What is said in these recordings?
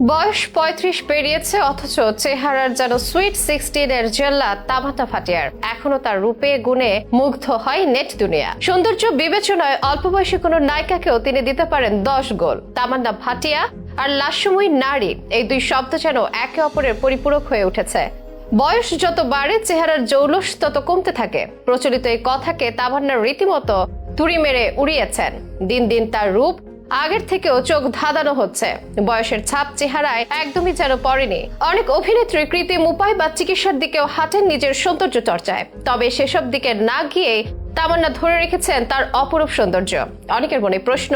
বয়স ৩৫ পেরিয়েছে, অথচ চেহারার যেন সুইট 16 জেল্লা তামান্না ভাটিয়ার। এখনো তার রূপে গুণে মুগ্ধ হয় নেট দুনিয়া। সৌন্দর্য বিবেচনায় অল্প বয়সী কোনো নায়িকাকেও তিনি দিতে পারেন 10 গোল। তামান্না ভাটিয়া আর লাস্যময়ী নারী, এই দুই শব্দ যেন একে অপরের পরিপূরক হয়ে উঠেছে। বয়স যত বাড়ে চেহারার জৌলুস তত কমতে থাকে। প্রচলিত এই কথাকে তামান্নার রীতিমতো তুড়ি মেরে উড়িয়েছেন। দিন দিন তার রূপ আগের থেকেও চোখ ধাঁধানো হচ্ছে। বয়সের ছাপ চেহারায় একদমই যেন পড়েনি। অনেক অভিনেত্রী কৃত্রিম উপায় বা চিকিৎসার দিকেও হাঁটেন নিজের সৌন্দর্য চর্চায়, তবে সেসব দিকে না গিয়ে তামান্না ধরে রেখেছেন তার অপরূপ সৌন্দর্য। অনেকের মনে প্রশ্ন,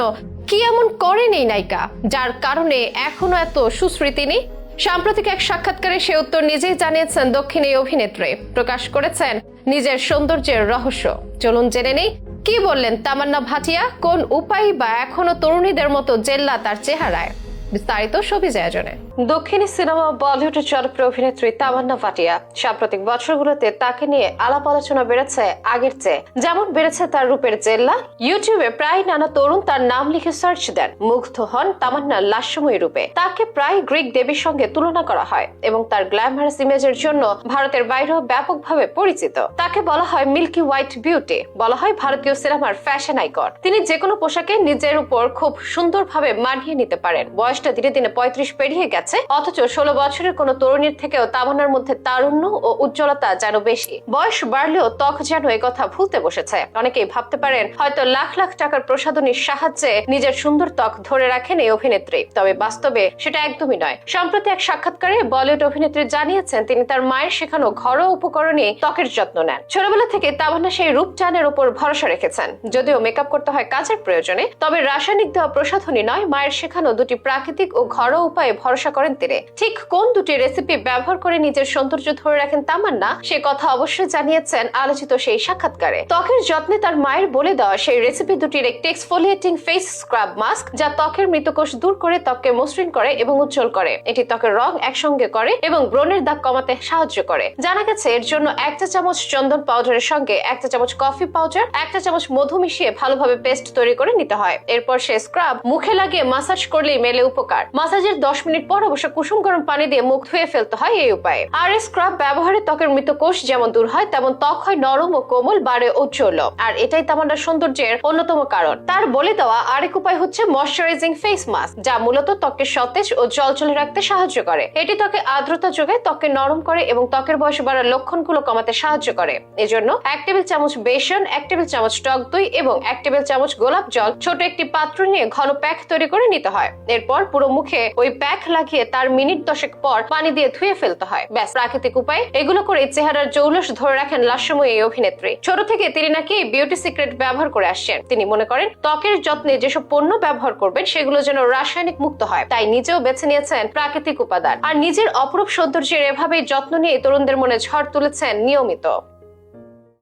কি এমন করেন এই নায়িকা যার কারণে এখনো এত সুশ্রী নেই? সাম্প্রতিক এক সাক্ষাৎকারে সে উত্তর নিজেই জানিয়েছেন দক্ষিণ এই অভিনেত্রী। প্রকাশ করেছেন নিজের সৌন্দর্যের রহস্য। চলুন জেনে নেই কি বললেন তামান্না ভাটিয়া, কোন উপায় বা এখনো তরুণীদের মতো জেল্লা তার চেহারায়। বিস্তারিত শোবিজ আয়োজনে। দক্ষিণী সিনেমা বলিউডের জনপ্রিয় অভিনেত্রী তামান্না ভাটিয়া সাম্প্রতিক বছরগুলোতে তাকে নিয়ে আলাপ আলোচনা বেড়েছে আগের চেয়ে। যেমন বেড়েছে তার রূপের জেল্লা। ইউটিউবে প্রায় নানা তরুণ তার নাম লিখে সার্চ দেন, মুগ্ধ হন তামান্নার লাস্যময়ী রূপে। তাকে প্রায় গ্রিক দেবীর সঙ্গে তুলনা করা হয় এবং তার গ্ল্যামারাস ইমেজের জন্য ভারতের বাইরেও ব্যাপকভাবে পরিচিত। তাকে বলা হয় মিল্কি হোয়াইট বিউটি, বলা হয় ভারতীয় সিনেমার ফ্যাশন আইকন। তিনি যে কোনো পোশাকে নিজের উপর খুব সুন্দরভাবে মানিয়ে নিতে পারেন। বয়সটা ধীরে ধীরে ৩৫ পেরিয়ে গেছে, অথচ 16 বছরের কোন তরুণীর থেকেও তামান্নার মধ্যে তারুণ্য ও উজ্জ্বলতা যেন বেশি। বয়স বাড়লেও ত্বক যেন এই কথা ভুলতে বসেছে। অনেকেই ভাবতে পারেন হয়তো লাখ লাখ টাকার প্রসাধনীর সাহায্যে নিজের সুন্দর ত্বক ধরে রাখেন এই অভিনেত্রী, তবে বাস্তবে সেটা একদমই নয়। সম্প্রতি এক সাক্ষাৎকারে বলিউড অভিনেত্রী জানিয়েছেন তিনি তার মায়ের শেখানো ঘরোয়া উপকরণে ত্বকের যত্ন নেন। ছোটবেলা থেকে তামান্না সেই রূপচানের উপর ভরসা রেখেছেন। যদিও মেকআপ করতে হয় কাজের প্রয়োজনে, তবে রাসায়নিক দেওয়া প্রসাধনী নয়, মায়ের শেখানো দুটি প্রাকৃতিক ও ঘরোয়া উপায়ে ভরসা করেন তিনি। ঠিক কোন দুটি রেসিপি ব্যবহার করে নিজের সৌন্দর্য ধরে রাখেন তামান্না, সে কথা অবশ্যই জানিয়েছেন আলোচিত সেই সাক্ষাৎকারে। ত্বকের যত্নে তার মায়ের বলে দেওয়া সেই রেসিপি দুটির একটি এক্সফোলিয়েটিং ফেস স্ক্রাব মাস্ক, যা ত্বকের মৃতকোষ দূর করে ত্বককে মসৃণ করে এবং উজ্জ্বল করে। এটি ত্বকের রং একসঙ্গে করে এবং ব্রণের দাগ কমাতে সাহায্য করে। জানা গেছে এর জন্য 1 চা চামচ চন্দন পাউডারের সঙ্গে 1 চা চামচ কফি পাউডার, 1 চা চামচ মধু মিশিয়ে ভালোভাবে পেস্ট তৈরি করে নিতে হয়। এরপর সে স্ক্রাব মুখে লাগিয়ে মাসাজ করলেই মেলে উপকার। মাসাজের 10 মিনিট পর অবশ্য কুসুম গরম পানি দিয়ে মুখ ধুয়ে ফেলতে হয় এই উপায়ে। আর এই স্ক্রাব ব্যবহারে ত্বকের মৃতকোষ যেমন দূর হয়, তেমন ত্বক হয় নরম ও কোমল, বাড়ে উজ্জ্বল। আর এটাই তামান্নার সৌন্দর্যের অন্যতম কারণ। তার বলে দেওয়া আরেক উপায় হচ্ছে ময়শ্চারাইজিং ফেস মাস্ক, যা মূলত ত্বককে সতেজ ও জলজলে রাখতে সাহায্য করে। এটি ত্বকে আর্দ্রতা যোগায়, ত্বককে নরম করে এবং ত্বকের বয়স বাড়ার লক্ষণগুলো কমাতে সাহায্য করে। এজন্য 1 টেবিল চামচ বেসন, 1 টেবিল চামচ টক দই এবং 1 টেবিল চামচ গোলাপ জল ছোট একটি পাত্র নিয়ে ঘন প্যাক তৈরি করে নিতে হয়। এরপর পুরো মুখে ওই প্যাক লাগিয়ে তার মিনিট 10 পর পানি দিয়ে ধুয়ে ফেলতে হয়। ব্যাস, প্রাকৃতিক উপায়। এগুলো করে চেহারার জৌলুস ধরে রাখেন লাস্যময়ী এই অভিনেত্রী। ছোট থেকে তিনি নাকি বিউটি সিক্রেট ব্যবহার করে আসছেন। তিনি মনে করেন ত্বকের যত্নে যেসব পণ্য ব্যবহার করবেন সেগুলো যেন রাসায়নিক মুক্ত হয়, তাই নিজেও বেছে নিয়েছেন প্রাকৃতিক উপাদান। আর নিজের অপরূপ সৌন্দর্যের এভাবেই যত্ন নিয়ে তরুণদের মনে ঝড় তুলেছেন নিয়মিত।